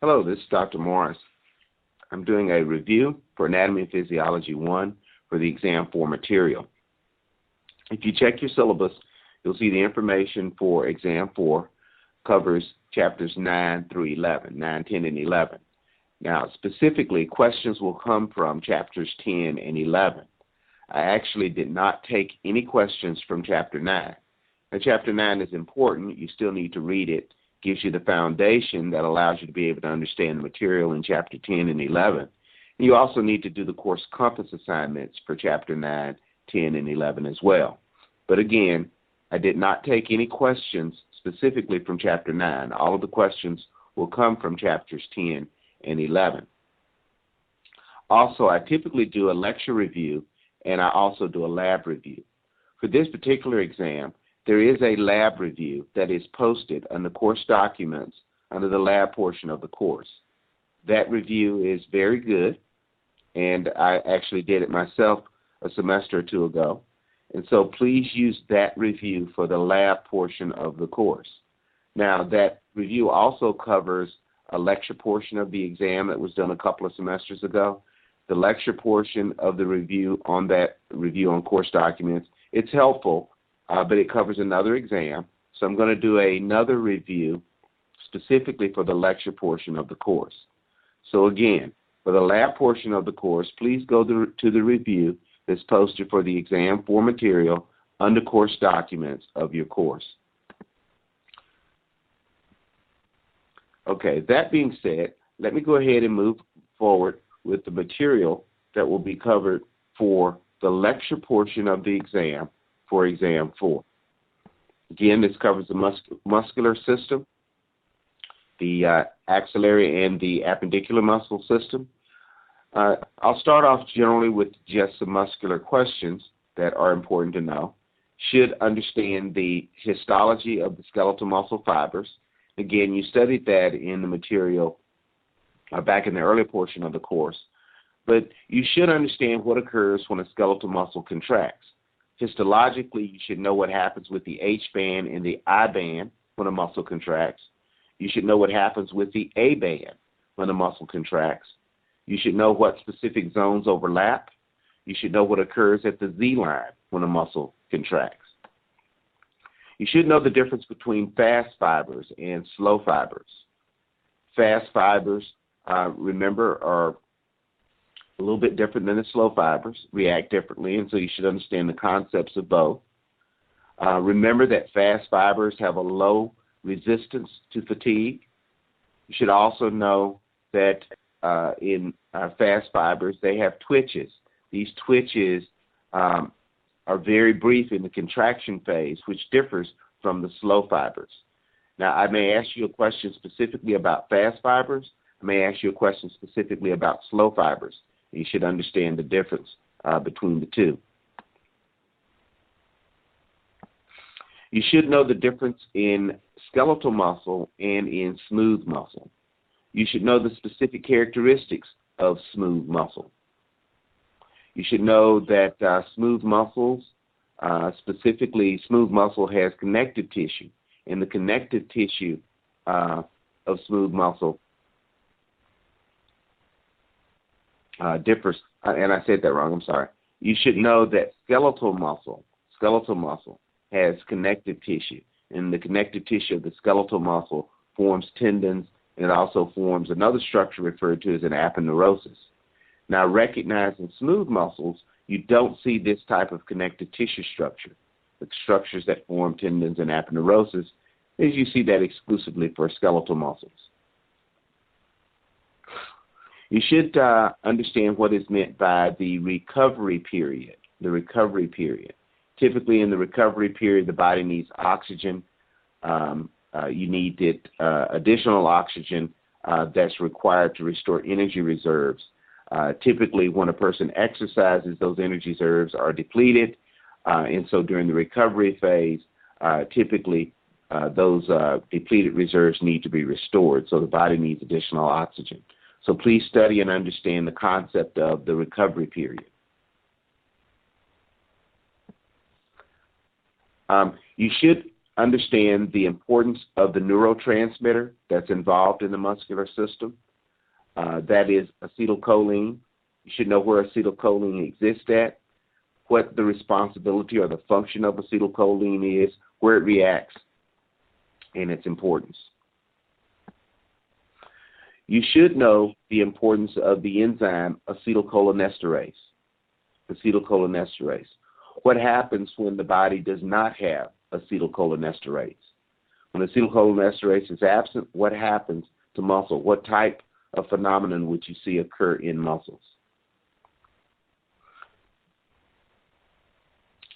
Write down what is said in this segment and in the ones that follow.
Hello, this is Dr. Morris. I'm doing a review for Anatomy and Physiology 1 for the Exam 4 material. If you check your syllabus, you'll see the information for Exam 4 covers chapters 9 through 11, 9, 10, and 11. Now, specifically, questions will come from chapters 10 and 11. I actually did not take any questions from chapter 9. Now, chapter 9 is important. You still need to read it. Gives you the foundation that allows you to be able to understand the material in chapter 10 and 11. And you also need to do the course compass assignments for chapter 9, 10, and 11 as well. But again, I did not take any questions specifically from chapter 9. All of the questions will come from chapters 10 and 11. Also, I typically do a lecture review and I also do a lab review. For this particular exam, there is a lab review that is posted on the course documents under the lab portion of the course. That review is very good, and I actually did it myself a semester or two ago. And so please use that review for the lab portion of the course. Now, that review also covers a lecture portion of the exam that was done a couple of semesters ago. The lecture portion of the review on that review on course documents, it's helpful, but it covers another exam. So I'm going to do another review specifically for the lecture portion of the course. So again, for the lab portion of the course, please go to the review that's posted for the Exam 4 material under course documents of your course. Okay, that being said, let me go ahead and move forward with the material that will be covered for the lecture portion of the exam for Exam 4. Again, this covers the muscular system, the axillary and the appendicular muscle system. I'll start off generally with just some muscular questions that are important to know. Should understand the histology of the skeletal muscle fibers. Again, you studied that in the material back in the earlier portion of the course. But you should understand what occurs when a skeletal muscle contracts. Histologically, you should know what happens with the H-band and the I-band when a muscle contracts. You should know what happens with the A-band when a muscle contracts. You should know what specific zones overlap. You should know what occurs at the Z-line when a muscle contracts. You should know the difference between fast fibers and slow fibers. Fast fibers, remember, are a little bit different than the slow fibers, react differently, and so you should understand the concepts of both. Remember that fast fibers have a low resistance to fatigue. You should also know that in fast fibers, they have twitches. These twitches are very brief in the contraction phase, which differs from the slow fibers. Now, I may ask you a question specifically about fast fibers. I may ask you a question specifically about slow fibers. You should understand the difference between the two. You should know the difference in skeletal muscle and in smooth muscle. You should know the specific characteristics of smooth muscle. You should know that smooth muscles, specifically smooth muscle has connective tissue, and the connective tissue of smooth muscle differs, and I said that wrong, I'm sorry. You should know that skeletal muscle has connective tissue, and the connective tissue of the skeletal muscle forms tendons, and it also forms another structure referred to as an aponeurosis. Now, recognizing smooth muscles, you don't see this type of connective tissue structure. The structures that form tendons and aponeurosis, is you see that exclusively for skeletal muscles. You should understand what is meant by the recovery period. The recovery period. Typically, in the recovery period, the body needs oxygen. You need additional oxygen that's required to restore energy reserves. Typically, when a person exercises, those energy reserves are depleted, and so during the recovery phase, typically those depleted reserves need to be restored, so the body needs additional oxygen. So please study and understand the concept of the recovery period. You should understand the importance of the neurotransmitter that's involved in the muscular system. That is acetylcholine. You should know where acetylcholine exists at, what the responsibility or the function of acetylcholine is, where it reacts, and its importance. You should know the importance of the enzyme acetylcholinesterase. Acetylcholinesterase. What happens when the body does not have acetylcholinesterase? When acetylcholinesterase is absent, what happens to muscle? What type of phenomenon would you see occur in muscles?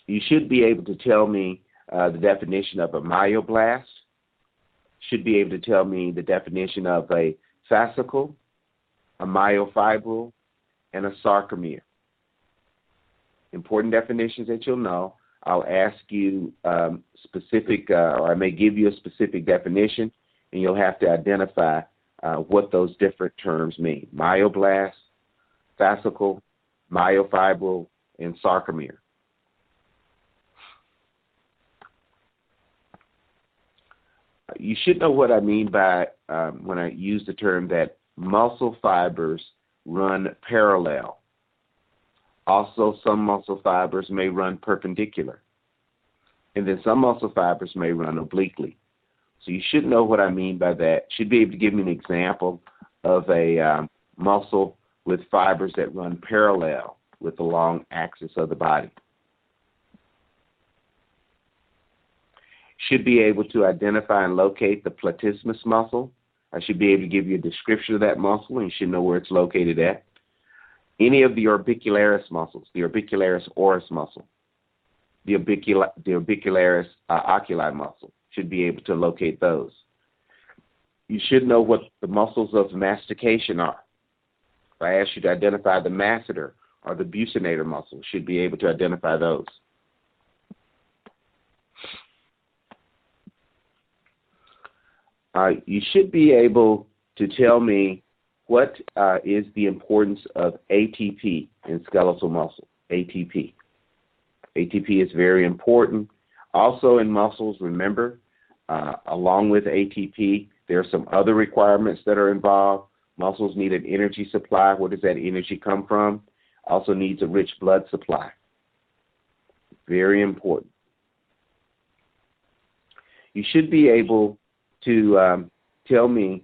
You should be able to tell me the definition of a myoblast. Should be able to tell me the definition of a fascicle, a myofibril, and a sarcomere. Important definitions that you'll know. I'll ask you specific, or I may give you a specific definition, and you'll have to identify what those different terms mean. Myoblast, fascicle, myofibril, and sarcomere. You should know what I mean by when I use the term that muscle fibers run parallel. Also, some muscle fibers may run perpendicular. And then some muscle fibers may run obliquely. So you should know what I mean by that. Should be able to give me an example of a muscle with fibers that run parallel with the long axis of the body. Should be able to identify and locate the platysmus muscle. I should be able to give you a description of that muscle, and you should know where it's located at. Any of the orbicularis muscles, the orbicularis oris muscle, the orbicularis oculi muscle, should be able to locate those. You should know what the muscles of mastication are. If I ask you to identify the masseter or the buccinator muscle, should be able to identify those. You should be able to tell me what is the importance of ATP in skeletal muscle. ATP. ATP is very important. Also in muscles, remember, along with ATP, there are some other requirements that are involved. Muscles need an energy supply. Where does that energy come from? Also needs a rich blood supply. Very important. You should be able to tell me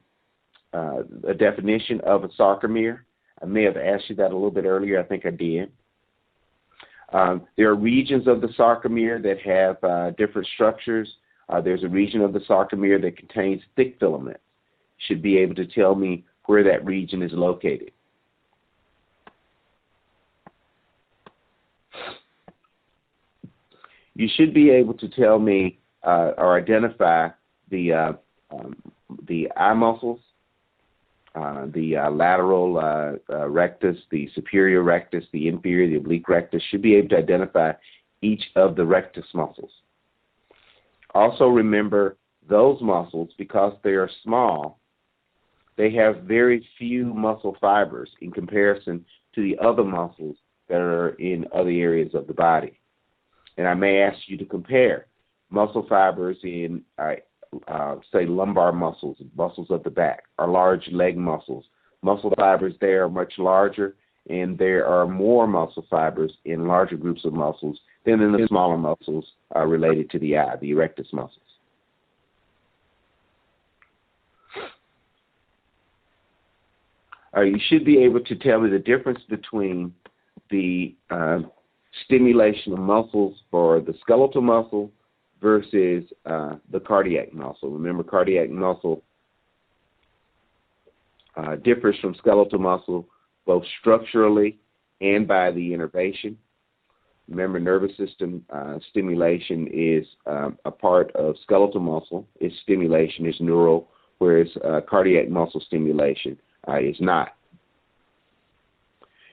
a definition of a sarcomere. I may have asked you that a little bit earlier. I think I did. There are regions of the sarcomere that have different structures. There's a region of the sarcomere that contains thick filaments. You should be able to tell me where that region is located. You should be able to tell me or identify the eye muscles, the lateral rectus, the superior rectus, the inferior, the oblique rectus. Should be able to identify each of the rectus muscles. Also remember those muscles, because they are small, they have very few muscle fibers in comparison to the other muscles that are in other areas of the body. And I may ask you to compare muscle fibers in say lumbar muscles, muscles of the back, or large leg muscles. Muscle fibers there are much larger, and there are more muscle fibers in larger groups of muscles than in the smaller muscles related to the eye, the erectus muscles. You should be able to tell me the difference between the stimulation of muscles for the skeletal muscle versus the cardiac muscle. Remember, cardiac muscle differs from skeletal muscle both structurally and by the innervation. Remember, nervous system stimulation is a part of skeletal muscle. Its stimulation is neural, whereas cardiac muscle stimulation is not.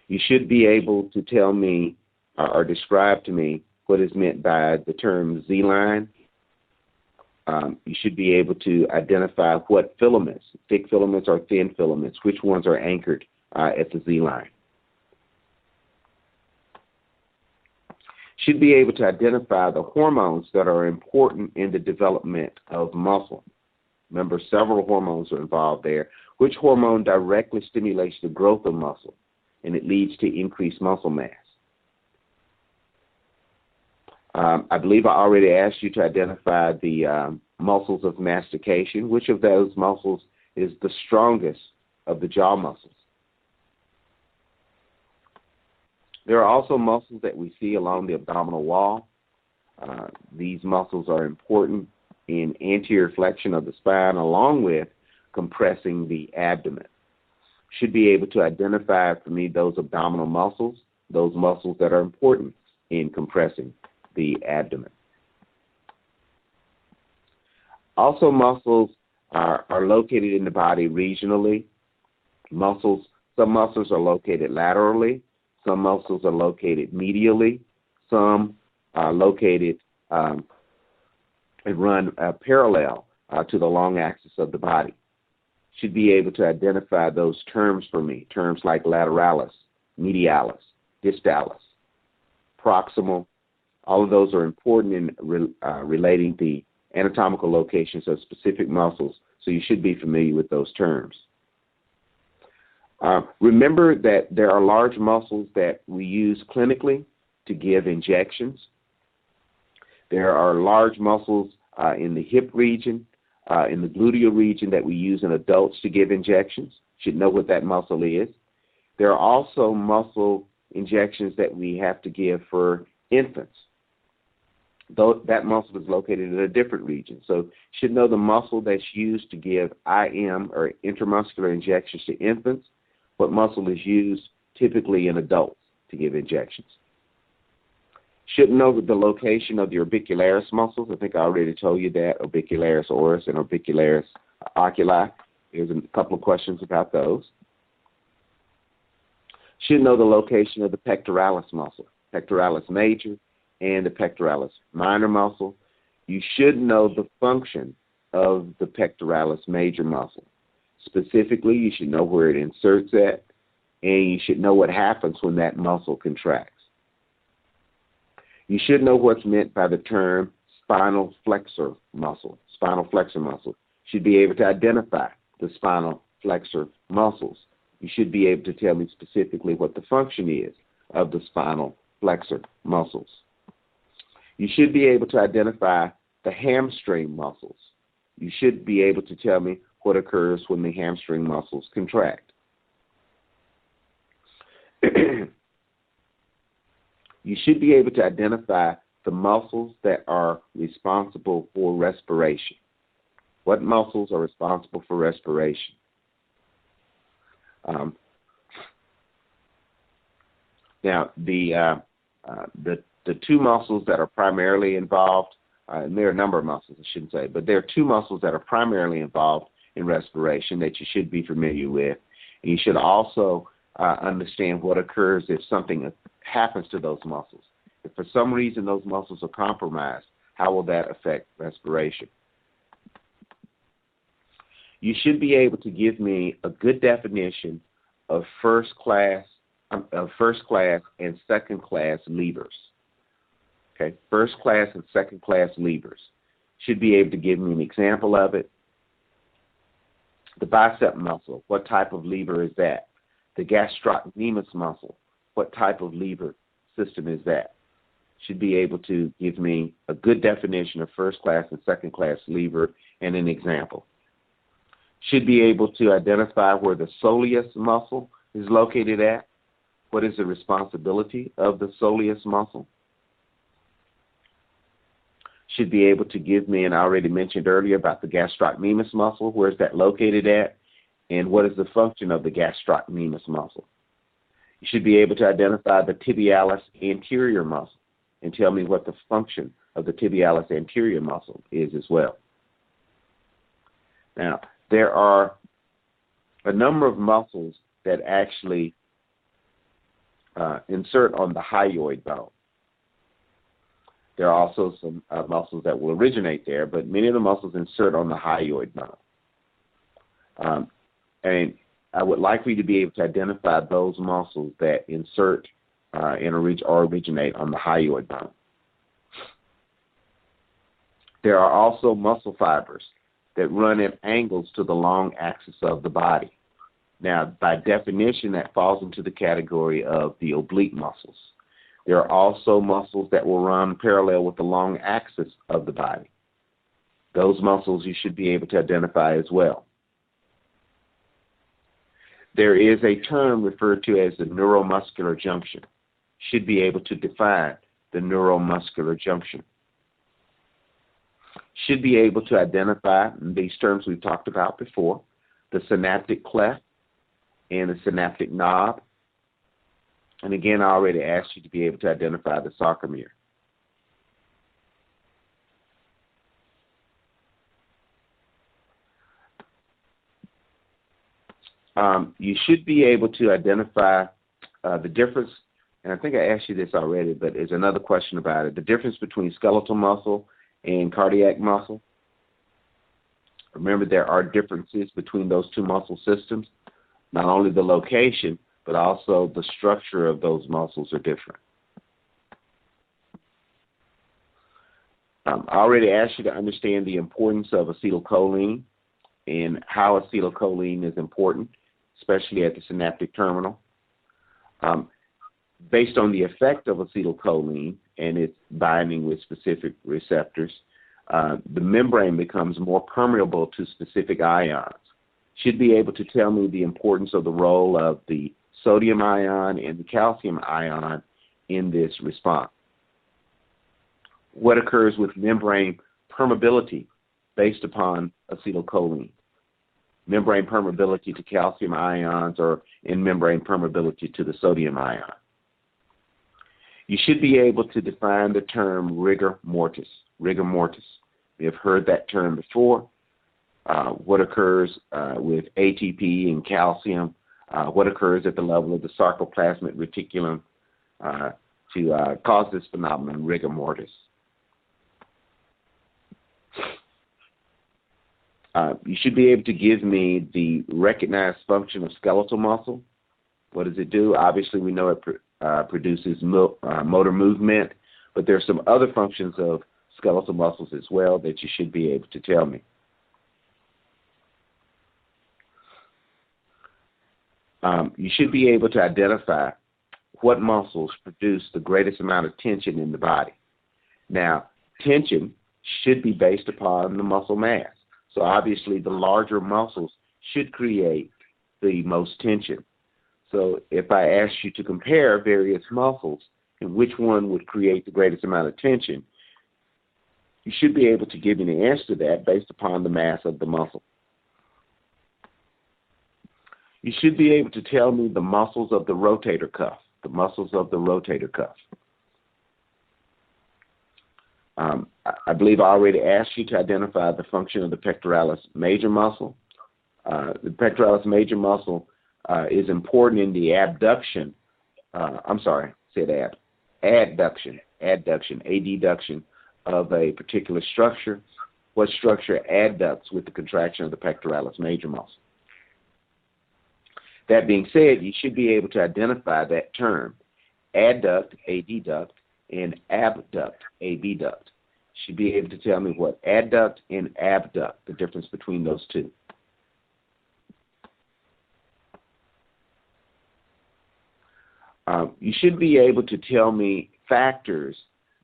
You should be able to tell me or describe to me what is meant by the term Z-line. You should be able to identify what filaments, thick filaments or thin filaments, which ones are anchored at the Z-line. Should be able to identify the hormones that are important in the development of muscle. Remember, several hormones are involved there. Which hormone directly stimulates the growth of muscle, and it leads to increased muscle mass? I believe I already asked you to identify the muscles of mastication. Which of those muscles is the strongest of the jaw muscles? There are also muscles that we see along the abdominal wall. These muscles are important in anterior flexion of the spine, along with compressing the abdomen. Should be able to identify for me those abdominal muscles, those muscles that are important in compressing the abdomen. Also, muscles are located in the body regionally. Some muscles are located laterally. Some muscles are located medially. Some are located and run parallel to the long axis of the body. Should be able to identify those terms for me, terms like lateralis, medialis, distalis, proximal. All of those are important in relating the anatomical locations of specific muscles, so you should be familiar with those terms. Remember that there are large muscles that we use clinically to give injections. There are large muscles in the hip region, in the gluteal region that we use in adults to give injections. Should know what that muscle is. There are also muscle injections that we have to give for infants. Though that muscle is located in a different region. So should know the muscle that's used to give IM or intramuscular injections to infants, what muscle is used typically in adults to give injections. Should know the location of the orbicularis muscles. I think I already told you that, orbicularis oris and orbicularis oculi. There's a couple of questions about those. Should know the location of the pectoralis muscle, pectoralis major and the pectoralis minor muscle. You should know the function of the pectoralis major muscle. Specifically, you should know where it inserts at, and you should know what happens when that muscle contracts. You should know what's meant by the term spinal flexor muscle. Spinal flexor muscle. Should be able to identify the spinal flexor muscles. You should be able to tell me specifically what the function is of the spinal flexor muscles. You should be able to identify the hamstring muscles. You should be able to tell me what occurs when the hamstring muscles contract. You should be able to identify the muscles that are responsible for respiration. What muscles are responsible for respiration? Now, the two muscles that are primarily involved, and there are a number of muscles, I shouldn't say, but there are two muscles that are primarily involved in respiration that you should be familiar with. And you should also understand what occurs if something happens to those muscles. If for some reason those muscles are compromised, how will that affect respiration? You should be able to give me a good definition of first class and second class levers. Okay, first class and second class levers. Should be able to give me an example of it. The bicep muscle, what type of lever is that? The gastrocnemius muscle, what type of lever system is that? Should be able to give me a good definition of first class and second class lever and an example. Should be able to identify where the soleus muscle is located at. What is the responsibility of the soleus muscle? Should be able to give me, and I already mentioned earlier about the gastrocnemius muscle, where is that located at, and what is the function of the gastrocnemius muscle. You should be able to identify the tibialis anterior muscle and tell me what the function of the tibialis anterior muscle is as well. Now, there are a number of muscles that actually insert on the hyoid bone. There are also some muscles that will originate there, but many of the muscles insert on the hyoid bone. And I would like for you to be able to identify those muscles that insert originate on the hyoid bone. There are also muscle fibers that run at angles to the long axis of the body. Now, by definition, that falls into the category of the oblique muscles. There are also muscles that will run parallel with the long axis of the body. Those muscles you should be able to identify as well. There is a term referred to as the neuromuscular junction. Should be able to define the neuromuscular junction. Should be able to identify these terms we've talked about before, the synaptic cleft and the synaptic knob. And again, I already asked you to be able to identify the sarcomere. You should be able to identify the difference, and I think I asked you this already, but there's another question about it, the difference between skeletal muscle and cardiac muscle. Remember, there are differences between those two muscle systems. Not only the location, but also the structure of those muscles are different. I already asked you to understand the importance of acetylcholine and how acetylcholine is important, especially at the synaptic terminal. Based on the effect of acetylcholine and its binding with specific receptors, the membrane becomes more permeable to specific ions. Should be able to tell me the importance of the role of the sodium ion and the calcium ion in this response. What occurs with membrane permeability based upon acetylcholine? Membrane permeability to calcium ions or in membrane permeability to the sodium ion. You should be able to define the term rigor mortis. Rigor mortis. We have heard that term before. What occurs with ATP and calcium, what occurs at the level of the sarcoplasmic reticulum to cause this phenomenon, rigor mortis. You should be able to give me the recognized function of skeletal muscle. What does it do? Obviously, we know it produces motor movement, but there are some other functions of skeletal muscles as well that you should be able to tell me. You should be able to identify what muscles produce the greatest amount of tension in the body. Now, tension should be based upon the muscle mass. So obviously the larger muscles should create the most tension. So if I asked you to compare various muscles and which one would create the greatest amount of tension, you should be able to give me the answer to that based upon the mass of the muscle. You should be able to tell me the muscles of the rotator cuff, the muscles of the rotator cuff. I believe I already asked you to identify the function of the pectoralis major muscle. The pectoralis major muscle is important in the adduction, adduction of a particular structure. What structure adducts with the contraction of the pectoralis major muscle? That being said, you should be able to identify that term, adduct, adduct, and abduct, abduct. Should be able to tell me what adduct and abduct, the difference between those two. You should be able to tell me factors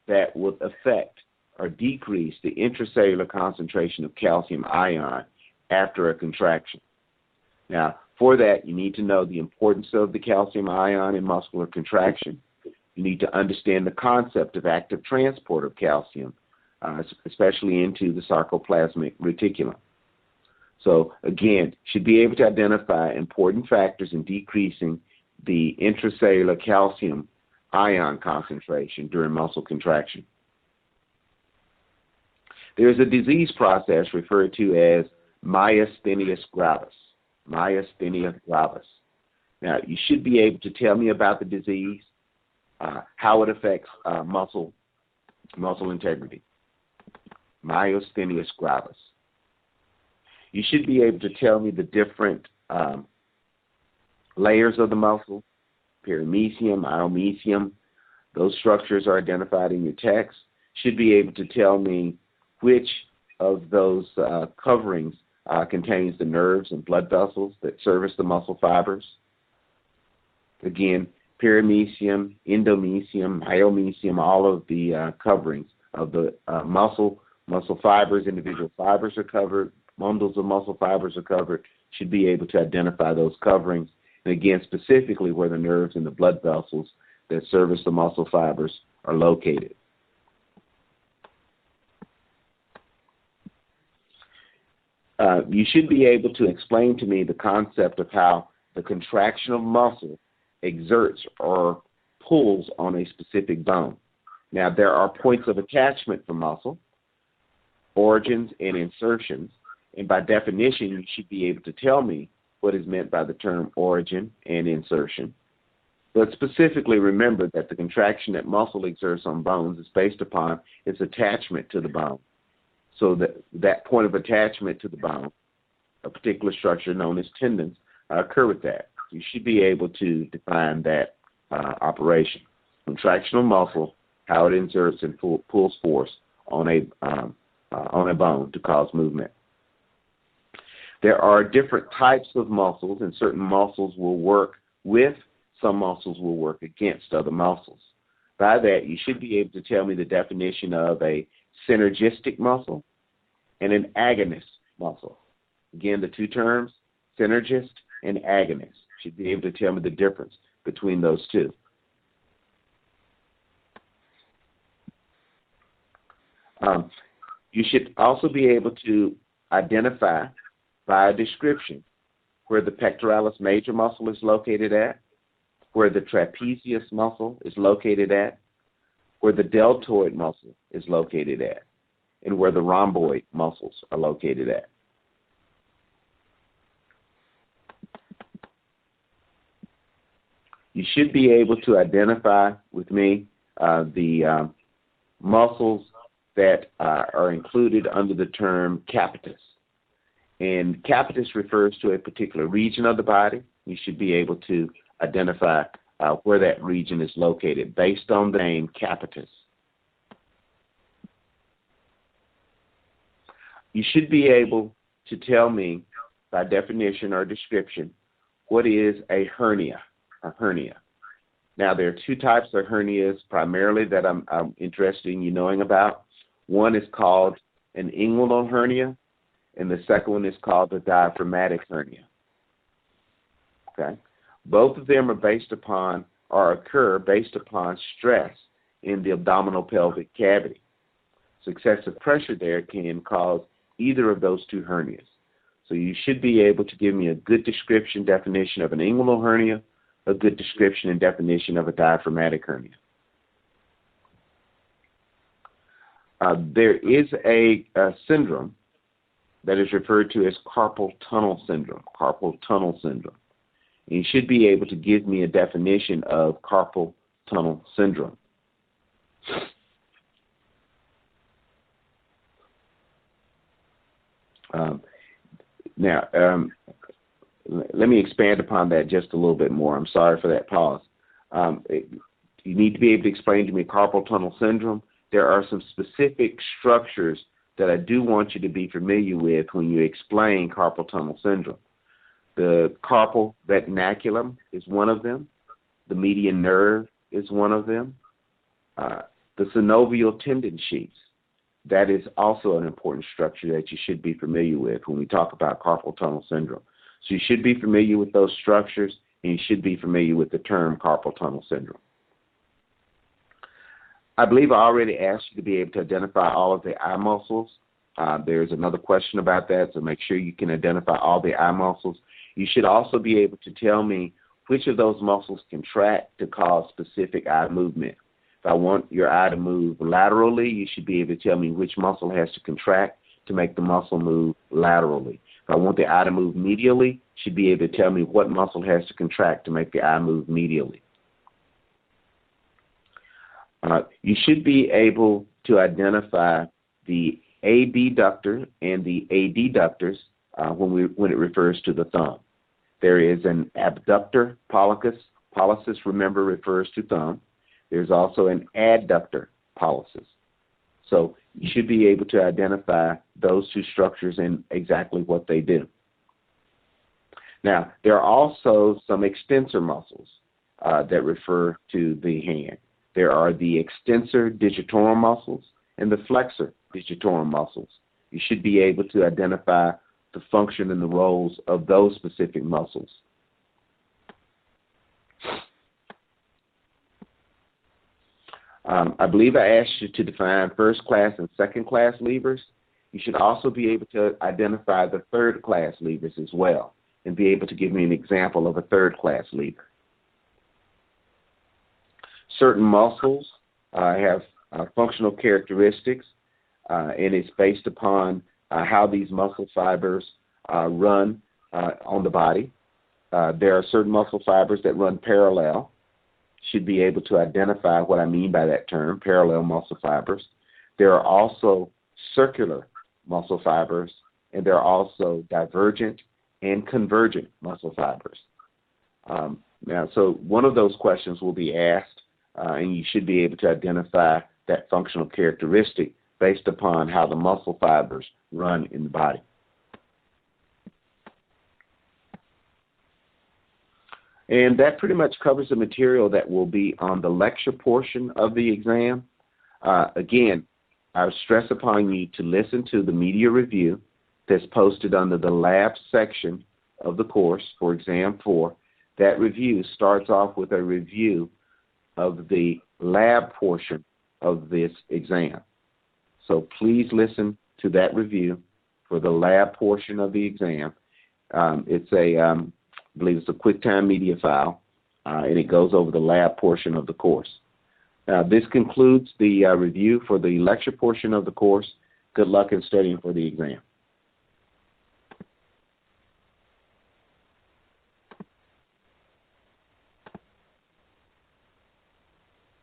that would affect or decrease the intracellular concentration of calcium ion after a contraction. Now, for that, you need to know the importance of the calcium ion in muscular contraction. You need to understand the concept of active transport of calcium, especially into the sarcoplasmic reticulum. So, again, should be able to identify important factors in decreasing the intracellular calcium ion concentration during muscle contraction. There is a disease process referred to as myasthenia gravis. Myasthenia gravis. Now, you should be able to tell me about the disease, how it affects muscle integrity. Myasthenia gravis. You should be able to tell me the different layers of the muscle, paramecium, iomecium. Those structures are identified in your text. Should be able to tell me which of those coverings contains the nerves and blood vessels that service the muscle fibers. Again, paramecium, endomecium, myomecium, all of the coverings of the muscle fibers, individual fibers are covered, bundles of muscle fibers are covered, should be able to identify those coverings, and again, specifically where the nerves and the blood vessels that service the muscle fibers are located. You should be able to explain to me the concept of how the contraction of muscle exerts or pulls on a specific bone. Now, there are points of attachment for muscle, origins, and insertions, and by definition, you should be able to tell me what is meant by the term origin and insertion. But specifically, remember that the contraction that muscle exerts on bones is based upon its attachment to the bone. So that point of attachment to the bone, a particular structure known as tendons, occur with that. You should be able to define that operation. Contraction of muscle, how it inserts and pulls force on a bone to cause movement. There are different types of muscles, and certain muscles will work with, some muscles will work against other muscles. By that, you should be able to tell me the definition of a synergistic muscle and an agonist muscle. Again, the two terms, synergist and agonist. Should be able to tell me the difference between those two. You should also be able to identify by a description where the pectoralis major muscle is located at, where the trapezius muscle is located at, where the deltoid muscle is located at, and where the rhomboid muscles are located at. You should be able to identify with me the muscles that are included under the term capitis. And capitis refers to a particular region of the body. You should be able to identify where that region is located based on the name capitis. You should be able to tell me by definition or description what is a hernia. Now, there are two types of hernias primarily that I'm interested in you knowing about. One is called an inguinal hernia, and the second one is called a diaphragmatic hernia. Okay? Both of them are based upon or occur based upon stress in the abdominal pelvic cavity. So excessive pressure there can cause either of those two hernias. So you should be able to give me a good description, definition of an inguinal hernia, a good description and definition of a diaphragmatic hernia. There is a syndrome that is referred to as carpal tunnel syndrome. Carpal tunnel syndrome. And you should be able to give me a definition of carpal tunnel syndrome. Let me expand upon that just a little bit more. I'm sorry for that pause. You need to be able to explain to me carpal tunnel syndrome. There are some specific structures that I do want you to be familiar with when you explain carpal tunnel syndrome. The carpal retinaculum is one of them. The median nerve is one of them. The synovial tendon sheaths, that is also an important structure that you should be familiar with when we talk about carpal tunnel syndrome. So you should be familiar with those structures, and you should be familiar with the term carpal tunnel syndrome. I believe I already asked you to be able to identify all of the eye muscles. There's another question about that, so make sure you can identify all the eye muscles. You should also be able to tell me which of those muscles contract to cause specific eye movement. If I want your eye to move laterally, you should be able to tell me which muscle has to contract to make the muscle move laterally. If I want the eye to move medially, you should be able to tell me what muscle has to contract to make the eye move medially. You should be able to identify the abductor and the adductors when it refers to the thumb. There is an abductor pollicis Pollicis, remember, refers to thumb. There's also an adductor pollicis. So you should be able to identify those two structures and exactly what they do. Now, there are also some extensor muscles that refer to the hand. There are the extensor digitorum muscles and the flexor digitorum muscles. You should be able to identify the function and the roles of those specific muscles. I believe I asked you to define first class and second class levers. You should also be able to identify the third class levers as well and be able to give me an example of a third class lever. Certain muscles have functional characteristics, and it's based upon how these muscle fibers run on the body. There are certain muscle fibers that run parallel. Should be able to identify what I mean by that term, parallel muscle fibers. There are also circular muscle fibers, and there are also divergent and convergent muscle fibers. Now, so one of those questions will be asked, and you should be able to identify that functional characteristic based upon how the muscle fibers run in the body. And that pretty much covers the material that will be on the lecture portion of the exam. Again, I would stress upon you to listen to the media review that's posted under the lab section of the course for Exam 4. That review starts off with a review of the lab portion of this exam. So please listen to that review for the lab portion of the exam. I believe it's a QuickTime media file, and it goes over the lab portion of the course. This concludes the review for the lecture portion of the course. Good luck in studying for the exam.